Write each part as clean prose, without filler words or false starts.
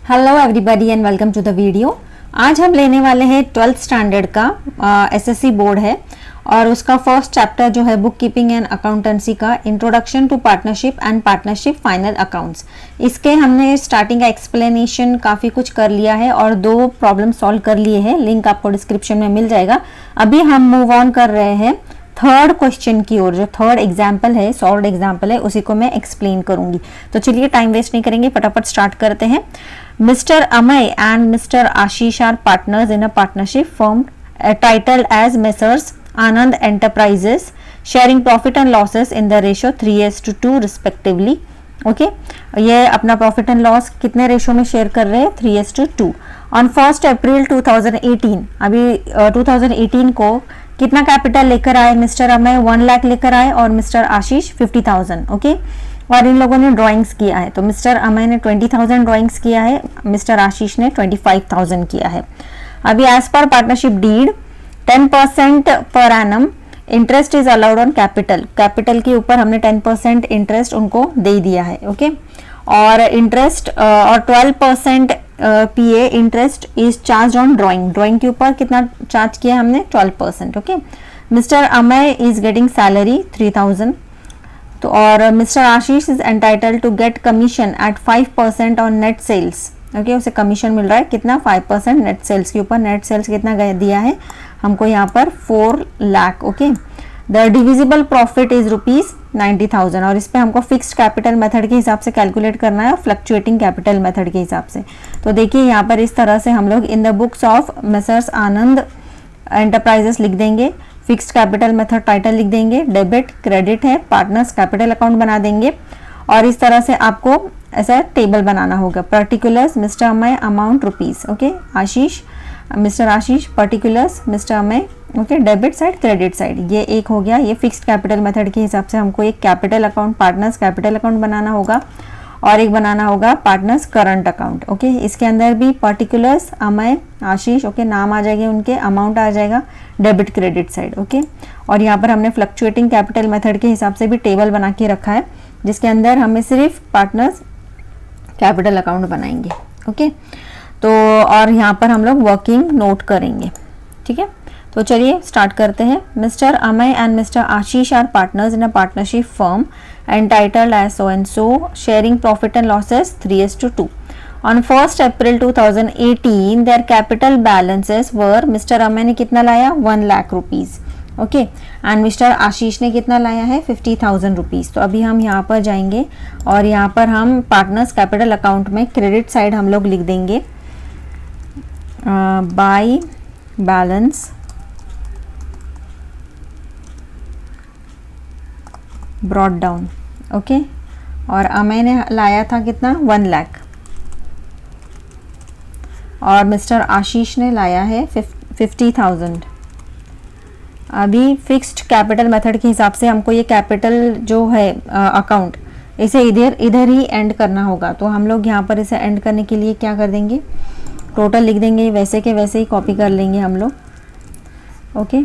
Hello everybody and welcome to the video. आज हम लेने वाले हैं 12th स्टैंडर्ड का एसएससी बोर्ड है और उसका फर्स्ट चैप्टर जो है बुक कीपिंग एंड अकाउंटेंसी का introduction to partnership and partnership final accounts. इसके हमने स्टार्टिंग का एक्सप्लेनेशन काफ़ी कुछ कर लिया है और 2 प्रॉब्लम सॉल्व कर लिए हैं। लिंक आपको डिस्क्रिप्शन में मिल जाएगा। अभी हम मूव ऑन कर रहे हैं थर्ड क्वेश्चन की ओर। जो थर्ड एग्जाम्पल है, सॉल्व्ड एग्जाम्पल है, उसी को मैं एक्सप्लेन करूंगी। तो चलिए टाइम वेस्ट नहीं करेंगे, फटाफट स्टार्ट करते हैं। Mister Amay and mister Ashish are partners in a partnership firm titled as messrs Anand enterprises sharing profit and losses in the ratio 3:2 respectively. Okay, ये अपना प्रॉफिट एंड लॉस कितने रेशो में शेयर कर रहे हैं? 3:2। ऑन 1 अप्रैल 2018, अभी 2018 को कितना कैपिटल लेकर आए? मिस्टर अमय 1 लाख लेकर आए और मिस्टर आशीष 50,000। ओके, और इन लोगों ने ड्राइंग्स किया है। तो मिस्टर अमय ने 20,000 ड्राइंग्स किया है, मिस्टर आशीष ने 25,000 किया है। अभी as per partnership deed 10% per annum interest is allowed on capital. Capital के ऊपर हमने 10% इंटरेस्ट उनको दे दिया है। ओके, और इंटरेस्ट और 12% PA interest is charge on drawing. Drawing के ऊपर कितना चार्ज किया हमने? 12%। Okay, mister Amay is getting salary 3,000। तो और mister Ashish is entitled to get commission at 5% on net sales. Okay, उसे कमीशन मिल रहा है कितना? 5% नेट सेल्स के ऊपर। नेट सेल्स कितना दिया है हमको यहाँ पर? 4 lakh. Okay, the divisible profit is ₹90,000 और इस पे हमको फिक्स्ड कैपिटल मेथड के हिसाब से कैलकुलेट करना है और फ्लक्चुएटिंग कैपिटल मेथड के हिसाब से। तो देखिए यहाँ पर इस तरह से हम लोग in the books of messrs Anand enterprises लिख देंगे, फिक्स्ड कैपिटल मेथड टाइटल लिख देंगे, डेबिट क्रेडिट है, पार्टनर्स कैपिटल अकाउंट बना देंगे और इस तरह से आपको ऐसा टेबल बनाना होगा। Particulars mister Amay amount rupees. Okay, Ashish mister Ashish particulars mister Amay. Okay, debit side credit side, ये एक हो गया। ये फिक्स्ड कैपिटल मेथड के हिसाब से हमको एक capital account partners capital account बनाना होगा और एक बनाना होगा पार्टनर्स करंट अकाउंट। ओके, इसके अंदर भी पर्टिकुलर्स अमय आशीष, ओके, नाम आ जाएंगे उनके, अमाउंट आ जाएगा डेबिट क्रेडिट साइड। ओके, और यहाँ पर हमने फ्लक्चुएटिंग कैपिटल मेथड के हिसाब से भी टेबल बना के रखा है जिसके अंदर हमें सिर्फ पार्टनर्स कैपिटल अकाउंट बनाएंगे। ओके, तो और यहाँ पर हम लोग वर्किंग नोट करेंगे। ठीक है, तो चलिए स्टार्ट करते हैं। Mister Amay and mister Ashish are partners in a partnership firm entitled as so and so sharing profit and losses 3:2. On 1 April 2018 their capital balances were Mr. Amay ने कितना लाया? 1 lakh rupees. Okay, and mister Ashish ने कितना लाया है? 50,000 रुपीज। तो अभी हम यहाँ पर जाएंगे और यहाँ पर हम पार्टनर्स कैपिटल अकाउंट में क्रेडिट साइड हम लोग लिख देंगे by balance brought down. Okay, और अमय ने लाया था कितना? 1 लाख और मिस्टर आशीष ने लाया है 50,000। अभी फिक्स्ड कैपिटल मेथड के हिसाब से हमको ये कैपिटल जो है अकाउंट, इसे इधर ही एंड करना होगा। तो हम लोग यहाँ पर इसे एंड करने के लिए क्या कर देंगे? टोटल लिख देंगे, वैसे के वैसे ही कॉपी कर लेंगे हम लोग। ओके,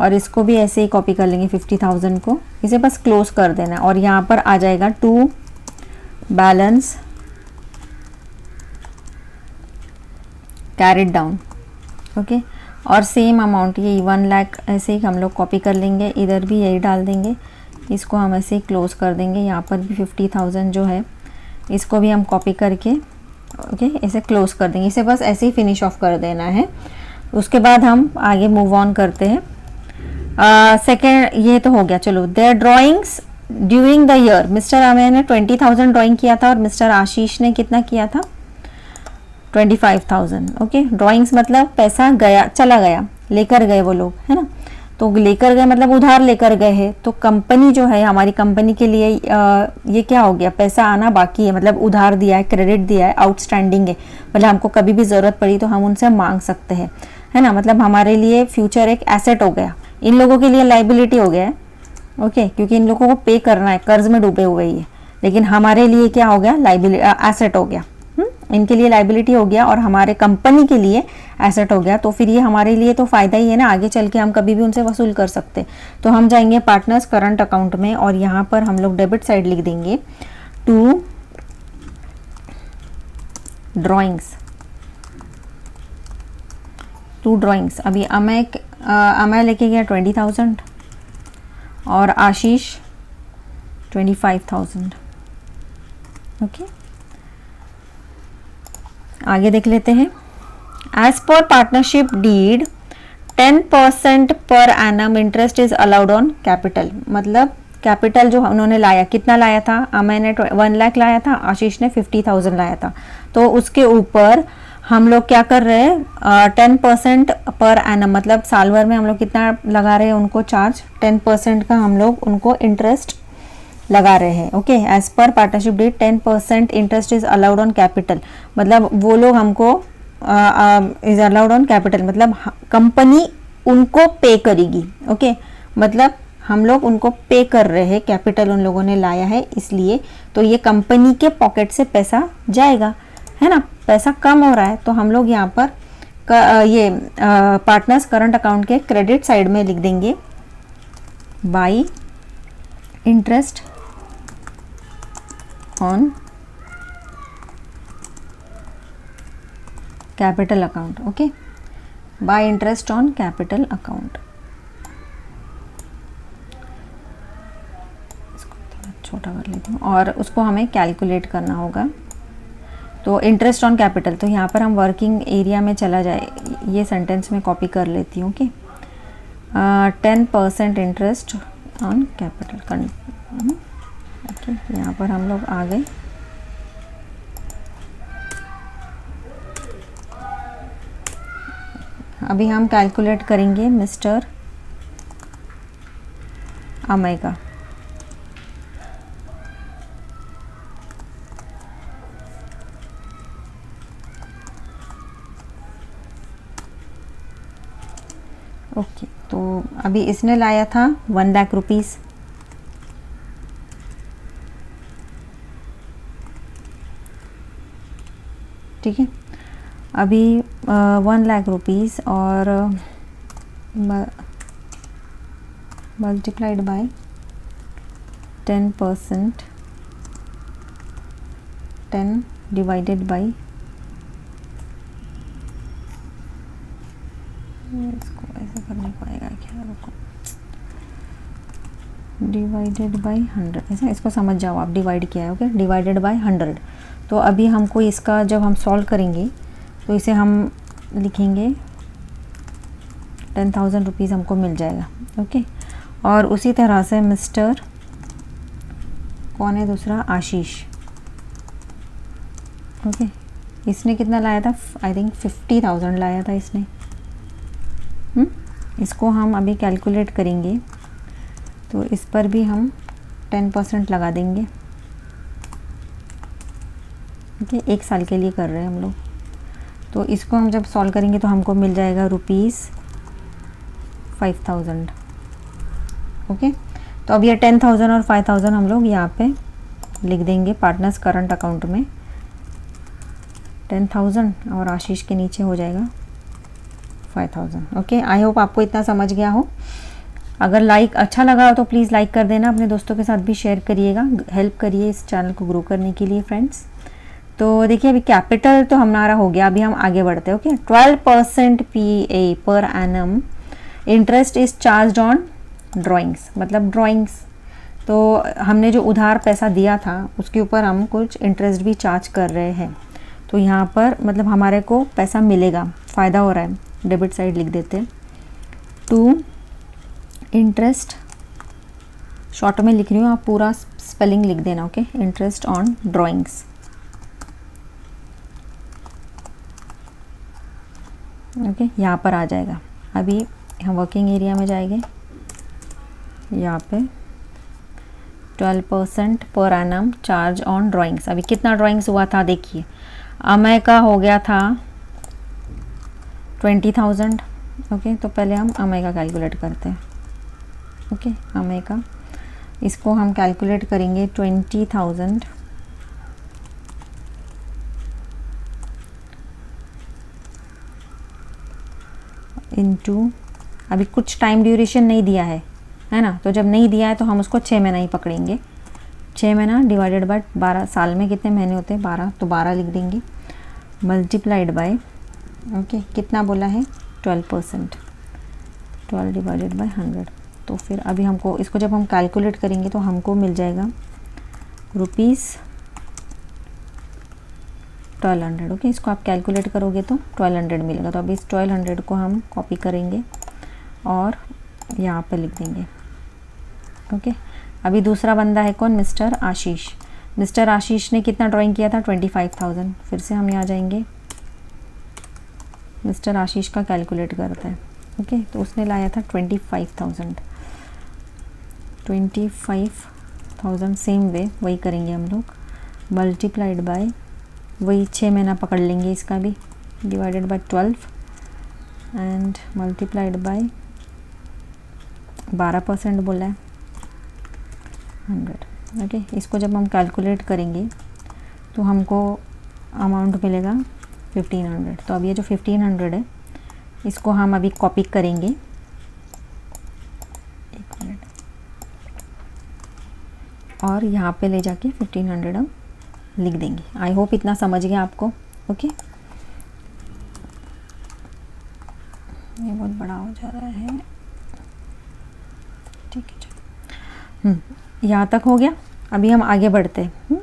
और इसको भी ऐसे ही कॉपी कर लेंगे 50,000 को, इसे बस क्लोज कर देना और यहाँ पर आ जाएगा to balance carried down. Okay, और सेम अमाउंट ये 1 लाख ऐसे ही हम लोग कॉपी कर लेंगे, इधर भी यही डाल देंगे, इसको हम ऐसे ही क्लोज कर देंगे। यहाँ पर भी 50,000 जो है इसको भी हम कॉपी करके ओके इसे क्लोज कर देंगे। इसे बस ऐसे ही फिनिश ऑफ कर देना है। उसके बाद हम आगे मूव ऑन करते हैं। सेकेंड ये तो हो गया। चलो, their drawings during the year mister Amay ने 20,000 ड्राइंग किया था और मिस्टर आशीष ने कितना किया था? 25,000। ओके, ड्राइंग्स मतलब पैसा गया, चला गया, लेकर गए वो लोग, है ना। तो लेकर गए मतलब उधार लेकर गए हैं। तो कंपनी जो है, हमारी कंपनी के लिए ये क्या हो गया? पैसा आना बाकी है, मतलब उधार दिया है, क्रेडिट दिया है, आउटस्टैंडिंग है, मतलब हमको कभी भी ज़रूरत पड़ी तो हम उनसे मांग सकते हैं, है ना। मतलब हमारे लिए फ्यूचर एक एसेट हो गया, इन लोगों के लिए लाइबिलिटी हो गया है। ओके, क्योंकि इन लोगों को पे करना है, कर्ज में डूबे हुए ही है, लेकिन हमारे लिए क्या हो गया? लाइबिलिटी, एसेट हो गया। इनके लिए लाइबिलिटी हो गया और हमारे कंपनी के लिए एसेट हो गया, तो फिर ये हमारे लिए तो फ़ायदा ही है ना, आगे चल के हम कभी भी उनसे वसूल कर सकते। तो हम जाएंगे पार्टनर्स करंट अकाउंट में और यहाँ पर हम लोग डेबिट साइड लिख देंगे टू ड्रॉइंग्स, टू ड्रॉइंग्स। अभी अमय लेके गया 20,000 और आशीष 25,000। ओके, आगे देख लेते हैं। As per partnership deed 10% per annum interest is allowed on capital. मतलब कैपिटल जो उन्होंने लाया, कितना लाया था, अमय ने 1 लाख लाया था, आशीष ने 50,000 लाया था, तो उसके ऊपर हम लोग क्या कर रहे हैं, 10% पर एनम, मतलब साल भर में हम लोग कितना लगा रहे हैं उनको चार्ज, 10% का हम लोग उनको इंटरेस्ट लगा रहे हैं। Okay, as per partnership deed 10% interest is allowed on capital, मतलब वो लोग हमको इज अलाउड ऑन कैपिटल, मतलब कंपनी उनको पे करेगी। ओके, मतलब हम लोग उनको पे कर रहे हैं, कैपिटल उन लोगों ने लाया है इसलिए, तो ये कंपनी के पॉकेट से पैसा जाएगा, है ना, पैसा कम हो रहा है, तो हम लोग यहाँ पर ये पार्टनर्स करंट अकाउंट के क्रेडिट साइड में लिख देंगे bye interest on capital account. Okay, bye interest on capital account. इसको थोड़ा छोटा कर लेती हूँ और उसको हमें कैलकुलेट करना होगा। तो इंटरेस्ट ऑन कैपिटल, तो यहाँ पर हम वर्किंग एरिया में चला जाए, ये सेंटेंस में कॉपी कर लेती हूँ। Okay, 10% interest on capital. Okay, यहाँ पर हम लोग आ गए। अभी हम कैलकुलेट करेंगे मिस्टर अमय का। ओके, तो अभी इसने लाया था 1 लाख रुपीस, ठीक है। अभी 1 लाख रुपीस और मल्टीप्लाइड बाय 10%, 10 डिवाइडेड बाय, इसको ऐसे करना पड़ेगा क्या, रुको, डिवाइडेड बाय 100, ऐसा इसको समझ जाओ आप, डिवाइड किया है। Okay, divided by 100। तो अभी हमको इसका जब हम सॉल्व करेंगे तो इसे हम लिखेंगे 10,000 रुपीज़ हमको मिल जाएगा। ओके, और उसी तरह से मिस्टर कौन है दूसरा, आशीष। ओके, इसने कितना लाया था, आई थिंक 50,000 लाया था इसने। इसको हम अभी कैलकुलेट करेंगे, तो इस पर भी हम 10% लगा देंगे। ओके, 1 साल के लिए कर रहे हैं हम लोग, तो इसको हम जब सॉल्व करेंगे तो हमको मिल जाएगा ₹5,000। ओके, तो अब ये 10,000 और 5,000 हम लोग यहाँ पे लिख देंगे पार्टनर्स करंट अकाउंट में। 10,000 और आशीष के नीचे हो जाएगा 5,000। ओके, आई होप आपको इतना समझ गया हो। अगर लाइक अच्छा लगा हो तो प्लीज़ लाइक कर देना, अपने दोस्तों के साथ भी शेयर करिएगा, हेल्प करिए इस चैनल को ग्रो करने के लिए फ्रेंड्स। तो देखिए अभी कैपिटल तो हमारा हो गया, अभी हम आगे बढ़ते हैं। ओके, 12% PA पर annum interest is charge on drawings, मतलब ड्राइंग्स, तो हमने जो उधार पैसा दिया था उसके ऊपर हम कुछ इंटरेस्ट भी चार्ज कर रहे हैं, तो यहाँ पर मतलब हमारे को पैसा मिलेगा, फ़ायदा हो रहा है। डेबिट साइड लिख देते हैं टू इंटरेस्ट, शॉर्ट में लिख रही हूँ, आप पूरा स्पेलिंग लिख देना। Okay, interest on drawings. Okay, यहाँ पर आ जाएगा। अभी हम वर्किंग एरिया में जाएंगे, यहाँ पे 12% per annum charge on drawings. अभी कितना ड्राइंग्स हुआ था देखिए, अमय का हो गया था 20,000। ओके, तो पहले हम अमय का कैलकुलेट करते हैं। ओके, अमय का, इसको हम कैलकुलेट करेंगे 20,000 इनटू, अभी कुछ टाइम ड्यूरेशन नहीं दिया है ना, तो जब नहीं दिया है तो हम उसको 6 महीना ही पकड़ेंगे। 6 महीना डिवाइडेड बाय 12, साल में कितने महीने होते हैं 12, तो 12 लिख देंगे, मल्टीप्लाइड बाय ओके कितना बोला है 12%, 12 डिवाइडेड बाय 100। तो फिर अभी हमको इसको जब हम कैलकुलेट करेंगे तो हमको मिल जाएगा ₹1200। ओके, इसको आप कैलकुलेट करोगे तो 1200 मिलेगा। तो अभी इस 1200 को हम कॉपी करेंगे और यहाँ पे लिख देंगे। ओके, अभी दूसरा बंदा है कौन, मिस्टर आशीष। मिस्टर आशीष ने कितना ड्राइंग किया था 25,000। फिर से हम यहाँ जाएंगे, मिस्टर आशीष का कैलकुलेट करते हैं। ओके, तो उसने लाया था 25,000। 25,000 सेम वे वही करेंगे हम लोग, मल्टीप्लाइड बाय वही 6 महीना पकड़ लेंगे इसका भी, divided by 12 and multiplied by 12% बोला है 100। ओके, इसको जब हम कैलकुलेट करेंगे तो हमको अमाउंट मिलेगा 1500। तो अब ये जो 1500 है इसको हम अभी कॉपी करेंगे, एक मिनट, और यहाँ पे ले जाके 1500 हम लिख देंगे। आई होप इतना समझ गया आपको। ओके, ये बहुत बड़ा हो जा रहा है, ठीक है चलो, यहाँ तक हो गया। अभी हम आगे बढ़ते हैं।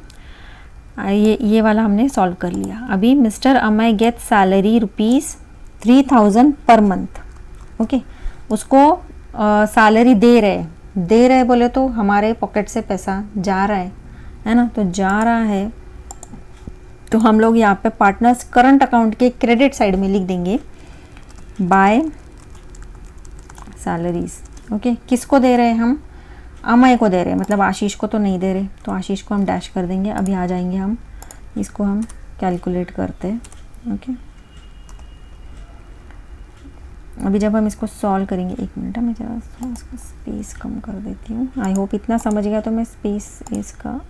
ये वाला हमने सॉल्व कर लिया। अभी mister Amay get salary ₹3000 per month. Okay, उसको सैलरी दे रहे बोले तो हमारे पॉकेट से पैसा जा रहा है ना, तो जा रहा है तो हम लोग यहाँ पे पार्टनर्स करंट अकाउंट के क्रेडिट साइड में लिख देंगे बाय सैलरीज। ओके, किसको दे रहे हैं हम, अमय को दे रहे हैं, मतलब आशीष को तो नहीं दे रहे, तो आशीष को हम डैश कर देंगे। अभी आ जाएंगे हम, इसको हम कैलकुलेट करते हैं। ओके, अभी जब हम इसको सॉल्व करेंगे, एक मिनट मैं जरा इसका स्पेस कम कर देती हूँ। आई होप इतना समझ गया, तो मैं स्पेस इसका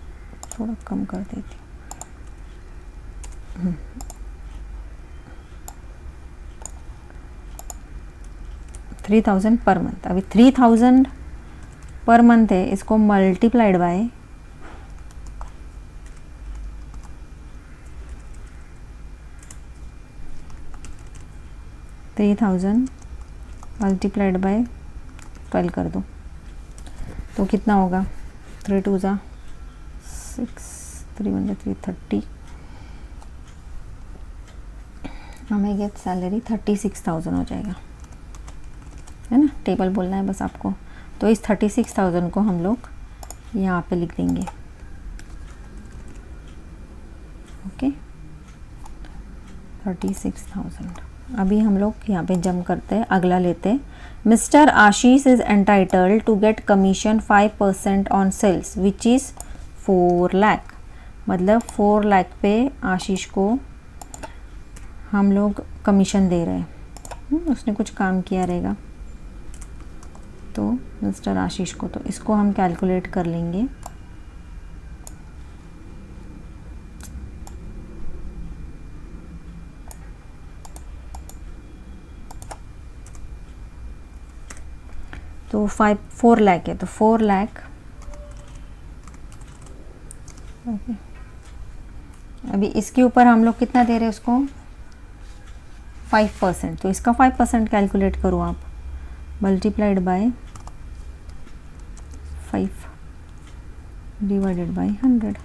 थोड़ा कम कर देती हूँ। 3000 पर मंथ। अभी 3000 पर मंथ है, इसको मल्टीप्लाइड बाय 3000 मल्टीप्लाइड बाय 12 कर दो तो कितना होगा, 3 2 जा 6, 3 1 330। हमें गेट सैलरी 36,000 हो जाएगा, है ना। टेबल बोलना है बस आपको। तो इस 36,000 को हम लोग यहाँ पे लिख देंगे। ओके, 36,000। अभी हम लोग यहाँ पे जम करते हैं, अगला लेते हैं। Mister Ashish is entitled to get commission 5% on sales which is 4 lakh. मतलब 4 लाख पे आशीष को हम लोग कमीशन दे रहे हैं। उसने कुछ काम किया रहेगा तो मिस्टर आशीष को, तो इसको हम कैलकुलेट कर लेंगे। तो 4 लाख है, तो 4 लाख। ओके, अभी इसके ऊपर हम लोग कितना दे रहे हैं उसको, 5%। तो इसका 5% कैलकुलेट करो आप, मल्टीप्लाइड बाय 5 डिवाइडेड बाय 100।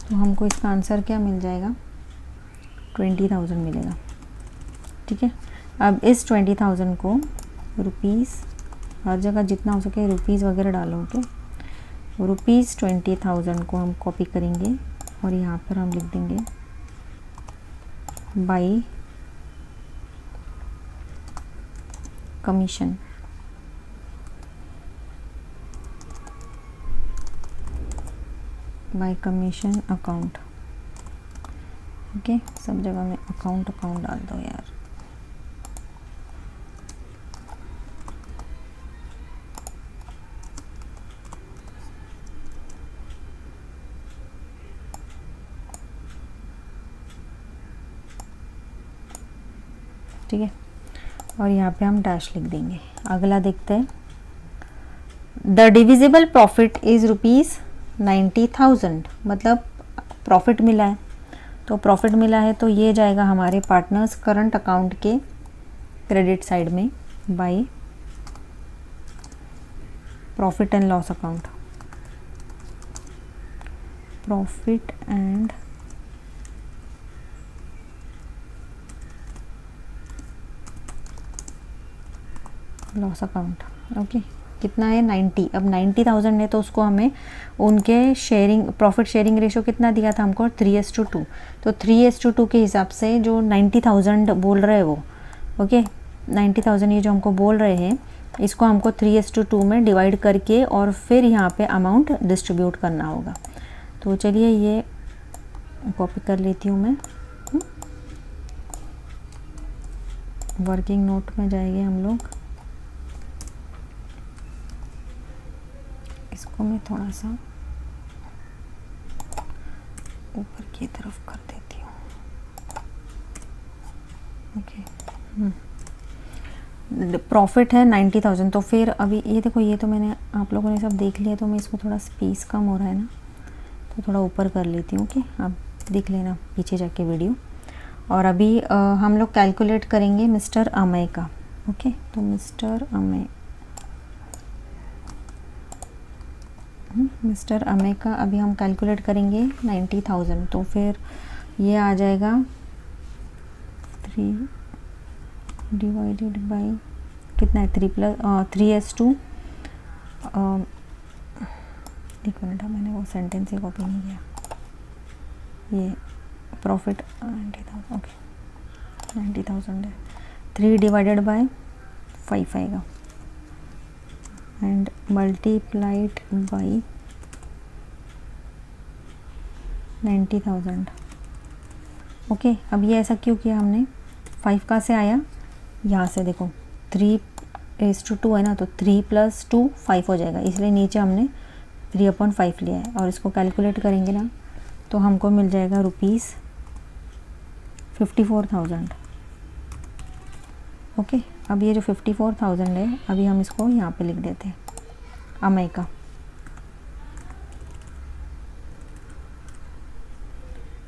तो हमको इसका आंसर क्या मिल जाएगा, 20,000 मिलेगा। ठीक है, अब इस 20,000 को रुपीज़, हर जगह जितना हो सके रुपीज़ वगैरह डालोगे, ₹20,000 को हम कॉपी करेंगे और यहाँ पर हम लिख देंगे by commission. Bye commission account. Okay, सब जगह में अकाउंट डाल दो यार। ठीक है, और यहाँ पे हम डैश लिख देंगे। अगला देखते हैं, द डिविजिबल प्रॉफिट इज़ ₹90,000, मतलब प्रॉफिट मिला है। तो प्रॉफिट मिला है तो ये जाएगा हमारे पार्टनर्स करंट अकाउंट के क्रेडिट साइड में by profit and loss account, profit and loss account. Okay, कितना है 90। अब 90,000 है तो उसको हमें उनके शेयरिंग प्रॉफिट शेयरिंग रेशो कितना दिया था हमको 3:2। तो 3:2 के हिसाब से जो 90,000 बोल रहे हैं वो, ओके 90,000 ये जो हमको बोल रहे हैं इसको हमको 3:2 में डिवाइड करके और फिर यहाँ पे अमाउंट डिस्ट्रीब्यूट करना होगा। तो चलिए ये कॉपी कर लेती हूँ मैं, वर्किंग नोट में जाएंगे हम लोग। इसको मैं थोड़ा सा ऊपर की तरफ कर देती हूँ। ओके, प्रॉफिट है 90,000। तो फिर अभी ये देखो, ये तो मैंने आप लोगों ने सब देख लिया, तो मैं इसको थोड़ा स्पेस कम हो रहा है ना, तो थोड़ा ऊपर कर लेती हूँ। ओके, आप देख लेना पीछे जाके वीडियो। और अभी हम लोग कैलकुलेट करेंगे मिस्टर अमय का। ओके, तो मिस्टर अमय का अभी हम कैलकुलेट करेंगे 90,000। तो फिर ये आ जाएगा 3 डिवाइडेड बाई कितना है 3:2। एक मिनट, मैंने वो सेंटेंस ही कॉपी नहीं किया। ये प्रॉफिट 90,000, ओके 90,000 है, 3 डिवाइडेड बाय 5 आएगा एंड मल्टीप्लाइड बाई 90,000। ओके, अब ये ऐसा क्यों किया हमने, 5 कहाँ से आया, यहाँ से देखो 3:2 है ना, तो 3 + 2 5 हो जाएगा, इसलिए नीचे हमने 3/5 लिया है। और इसको कैलकुलेट करेंगे ना तो हमको मिल जाएगा ₹54,000। ओके, अब ये जो 54,000 है अभी हम इसको यहाँ पे लिख देते हैं अमय का।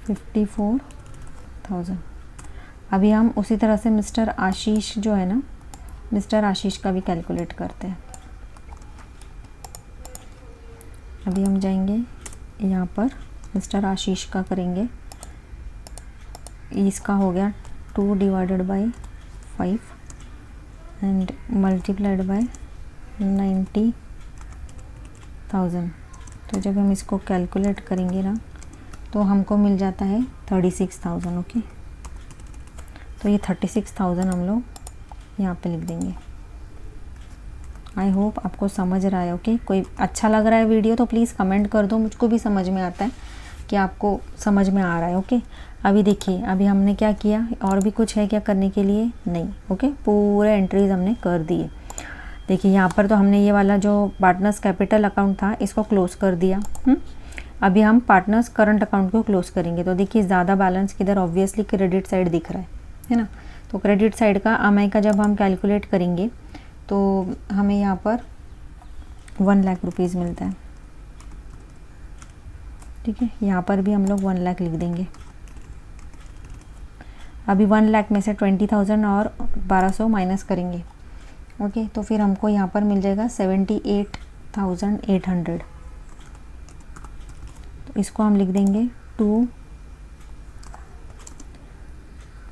$54,000। अभी हम उसी तरह से मिस्टर आशीष जो है ना, मिस्टर आशीष का भी कैलकुलेट करते हैं। अभी हम जाएंगे यहाँ पर मिस्टर आशीष का करेंगे। इसका हो गया 2 divided by 5 and multiplied by 90,000। तो जब हम इसको कैलकुलेट करेंगे ना तो हमको मिल जाता है 36,000। ओके, तो ये 36,000 हम लोग यहाँ पे लिख देंगे। आई होप आपको समझ रहा है। ओके, कोई अच्छा लग रहा है वीडियो तो प्लीज़ कमेंट कर दो, मुझको भी समझ में आता है कि आपको समझ में आ रहा है। ओके, अभी देखिए अभी हमने क्या किया, और भी कुछ है क्या करने के लिए, नहीं। ओके, पूरे एंट्रीज हमने कर दिए। देखिए यहाँ पर तो हमने ये वाला जो पार्टनर्स कैपिटल अकाउंट था इसको क्लोज़ कर दिया। अभी हम पार्टनर्स करंट अकाउंट को क्लोज़ करेंगे। तो देखिए ज़्यादा बैलेंस किधर, ऑब्वियसली क्रेडिट साइड दिख रहा है ना। तो क्रेडिट साइड का अमय का जब हम कैलकुलेट करेंगे तो हमें यहाँ पर 1 लाख रुपीज़ मिलता है। ठीक है, यहाँ पर भी हम लोग 1 लाख लिख देंगे। अभी 1 लाख में से 20,000 और 1200 माइनस करेंगे। ओके, तो फिर हमको यहाँ पर मिल जाएगा 78,800। तो इसको हम लिख देंगे to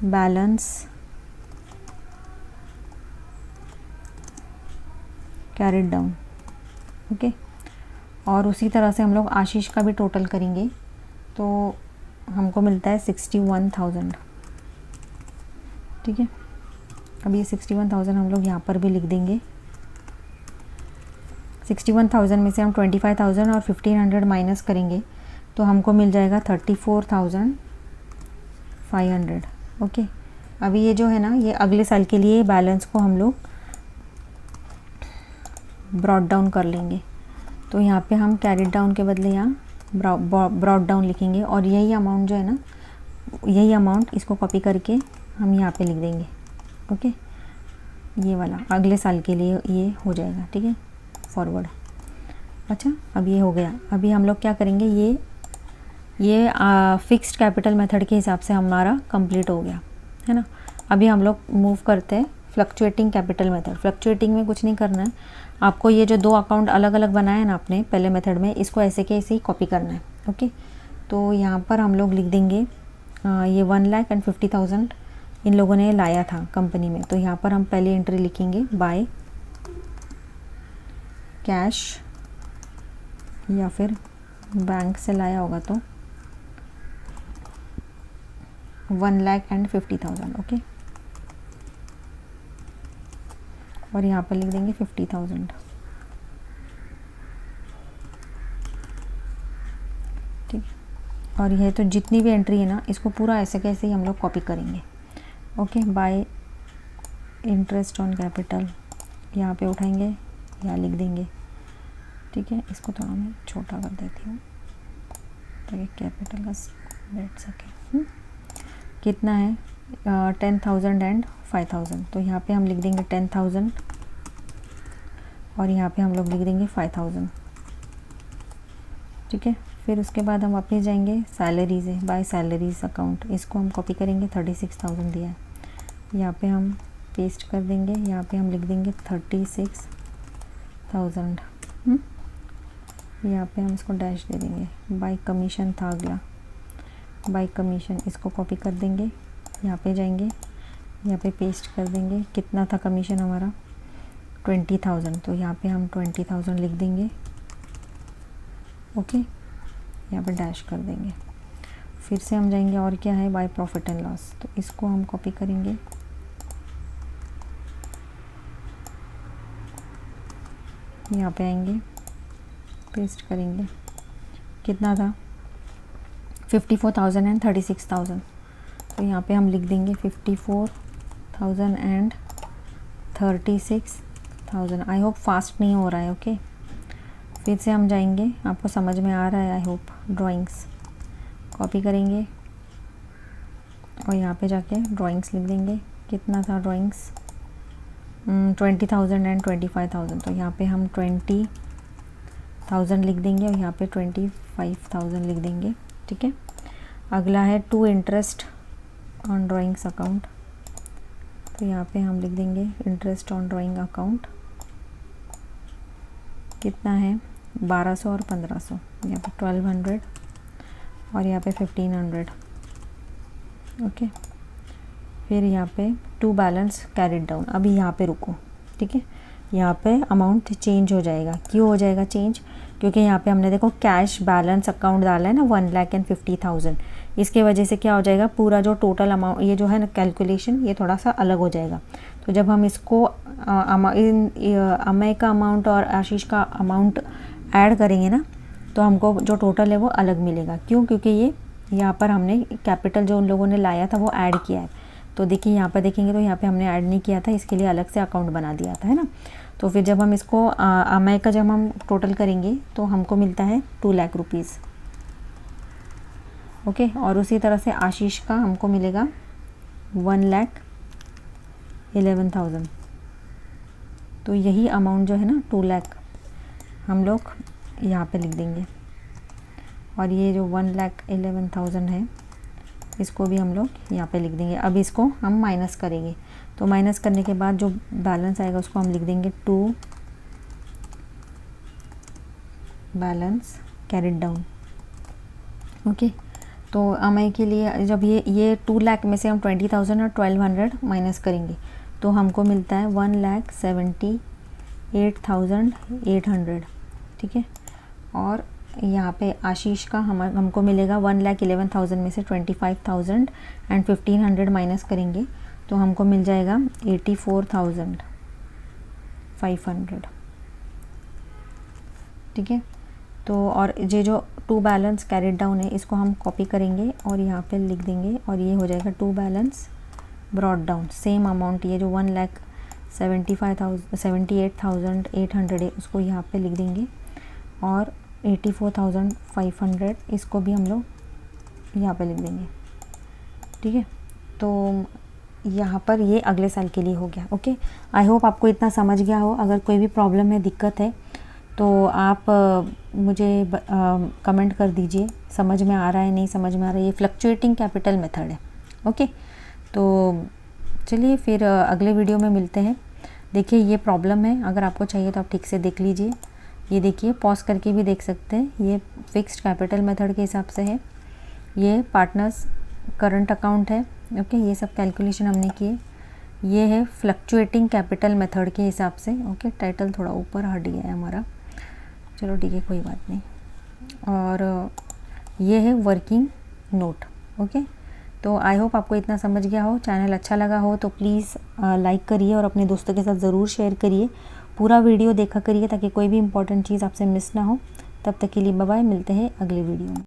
balance carried down. Okay, और उसी तरह से हम लोग आशीष का भी टोटल करेंगे तो हमको मिलता है 61,000। ठीक है, अब ये 61,000 हम लोग यहाँ पर भी लिख देंगे। 61,000 में से हम 25,000 और 1,500 माइनस करेंगे तो हमको मिल जाएगा 34,500। ओके, अभी ये जो है ना ये अगले साल के लिए बैलेंस को हम लोग ब्रॉड डाउन कर लेंगे। तो यहाँ पे हम कैरिड डाउन के बदले यहाँ ब्रॉड डाउन लिखेंगे और यही अमाउंट जो है ना, यही अमाउंट इसको कॉपी करके हम यहाँ पे लिख देंगे। ओके, ये वाला अगले साल के लिए ये हो जाएगा, ठीक है, फॉरवर्ड। अच्छा, अब ये हो गया। अभी हम लोग क्या करेंगे, ये फिक्स्ड कैपिटल मेथड के हिसाब से हमारा कंप्लीट हो गया, है ना। अभी हम लोग मूव करते हैं फ्लक्चुएटिंग कैपिटल मेथड। फ्लक्चुएटिंग में कुछ नहीं करना है आपको, ये जो दो अकाउंट अलग अलग बनाए हैं ना आपने पहले मेथड में, इसको ऐसे के ऐसे ही कॉपी करना है। ओके, तो यहाँ पर हम लोग लिख देंगे ये 1,50,000 इन लोगों ने लाया था कंपनी में, तो यहाँ पर हम पहले एंट्री लिखेंगे बाय कैश, या फिर बैंक से लाया होगा तो 1,50,000। ओके, और यहाँ पर लिख देंगे 50,000। ठीक, और यह तो जितनी भी एंट्री है ना, इसको पूरा ऐसे कैसे ही हम लोग कॉपी करेंगे। Okay, bye interest on capital यहाँ पे उठाएंगे, यहाँ लिख देंगे। ठीक है, इसको थोड़ा मैं छोटा कर देती हूँ ताकि कैपिटल का बैठ सके। कितना है 10,000 एंड 5,000, तो यहाँ पे हम लिख देंगे 10,000 और यहाँ पे हम लोग लिख देंगे 5,000। ठीक है, फिर उसके बाद हम वापस जाएंगे सैलरीज है, बाय सैलरीज अकाउंट, इसको हम कॉपी करेंगे, 36,000 दिया है, यहाँ पे हम पेस्ट कर देंगे, यहाँ पे हम लिख देंगे 36,000। यहाँ पे हम इसको डैश दे देंगे। बाय कमीशन था अगला, बाय कमीशन, इसको कॉपी कर देंगे, यहाँ पे जाएंगे, यहाँ पे पेस्ट कर देंगे। कितना था कमीशन हमारा 20,000, तो यहाँ पे हम 20,000 लिख देंगे। ओके, यहाँ पे डैश कर देंगे। फिर से हम जाएंगे और क्या है बाय प्रॉफिट एंड लॉस, तो इसको हम कॉपी करेंगे, यहाँ पे आएंगे, पेस्ट करेंगे। कितना था 54,000 एंड 36,000, तो यहाँ पे हम लिख देंगे 54,000 एंड 36,000। आई होप फास्ट नहीं हो रहा है। ओके, फिर से हम जाएंगे, आपको समझ में आ रहा है आई होप। ड्राइंग्स कॉपी करेंगे और यहाँ पे जाके ड्राइंग्स लिख देंगे। कितना था ड्राइंग्स 20,000 एंड 25,000, तो यहाँ पे हम 20,000 लिख देंगे और यहाँ पे 25,000 लिख देंगे। ठीक है, अगला है to interest on drawings account, तो यहाँ पे हम लिख देंगे इंटरेस्ट ऑन ड्राइंग अकाउंट। कितना है 1200 और 1500, यहाँ पे 1200 और यहाँ पे 1500। ओके, फिर यहाँ पे टू बैलेंस कैरिड डाउन। अभी यहाँ पे रुको, ठीक है, यहाँ पे अमाउंट चेंज हो जाएगा। क्यों हो जाएगा चेंज, क्योंकि यहाँ पे हमने देखो कैश बैलेंस अकाउंट डाला है ना 1,50,000, इसके वजह से क्या हो जाएगा, पूरा जो टोटल अमाउंट ये जो है ना कैलकुलेशन, ये थोड़ा सा अलग हो जाएगा। तो जब हम इसको अमय का अमाउंट और आशीष का अमाउंट ऐड करेंगे ना, तो हमको जो टोटल है वो अलग मिलेगा। क्यों, क्योंकि ये यहाँ पर हमने कैपिटल जो उन लोगों ने लाया था वो ऐड किया है। तो देखिए यहाँ पर देखेंगे तो यहाँ पे हमने ऐड नहीं किया था, इसके लिए अलग से अकाउंट बना दिया था, है ना। तो फिर जब हम इसको अमय का जब हम टोटल करेंगे तो हमको मिलता है 2 लाख रुपीज़। ओके, और उसी तरह से आशीष का हमको मिलेगा 1,11,000। तो यही अमाउंट जो है ना 2 लाख हम लोग यहाँ पे लिख देंगे, और ये जो 1,11,000 है इसको भी हम लोग यहाँ पे लिख देंगे। अब इसको हम माइनस करेंगे, तो माइनस करने के बाद जो बैलेंस आएगा उसको हम लिख देंगे to balance carried down. Okay, तो अमय के लिए जब ये 2 लाख में से हम 20,000 और 1,200 माइनस करेंगे तो हमको मिलता है 1,78,800। ठीक है, और यहाँ पे आशीष का हमको मिलेगा 1,11,000 में से 25,000 एंड 1,500 माइनस करेंगे तो हमको मिल जाएगा 84,500। ठीक है, तो और ये जो टू बैलेंस कैरिड डाउन है इसको हम कॉपी करेंगे और यहाँ पे लिख देंगे, और ये हो जाएगा to balance brought down. Same amount ये जो 1,78,800 है उसको यहाँ पे लिख देंगे, और 84,500 इसको भी हम लोग यहाँ पे लिख देंगे। ठीक है, तो यहाँ पर ये अगले साल के लिए हो गया। ओके, आई होप आपको इतना समझ गया हो। अगर कोई भी प्रॉब्लम है, दिक्कत है, तो आप मुझे कमेंट कर दीजिए, समझ में आ रहा है नहीं समझ में आ रहा है। ये फ्लक्चुएटिंग कैपिटल मेथड है। ओके, तो चलिए फिर अगले वीडियो में मिलते हैं। देखिए ये प्रॉब्लम है, अगर आपको चाहिए तो आप ठीक से देख लीजिए। ये देखिए, पॉज करके भी देख सकते हैं। ये फिक्स्ड कैपिटल मेथड के हिसाब से है, ये पार्टनर्स करंट अकाउंट है। ओके, ये सब कैलकुलेशन हमने किए। ये है फ्लक्चुएटिंग कैपिटल मेथड के हिसाब से। ओके, टाइटल थोड़ा ऊपर हट गया है हमारा, चलो ठीक है, कोई बात नहीं। और ये है वर्किंग नोट। ओके, तो आई होप आपको इतना समझ गया हो। चैनल अच्छा लगा हो तो प्लीज़ लाइक करिए और अपने दोस्तों के साथ ज़रूर शेयर करिए। पूरा वीडियो देखा करिए ताकि कोई भी इंपॉर्टेंट चीज़ आपसे मिस ना हो। तब तक के लिए बाय बाय, मिलते हैं अगले वीडियो में।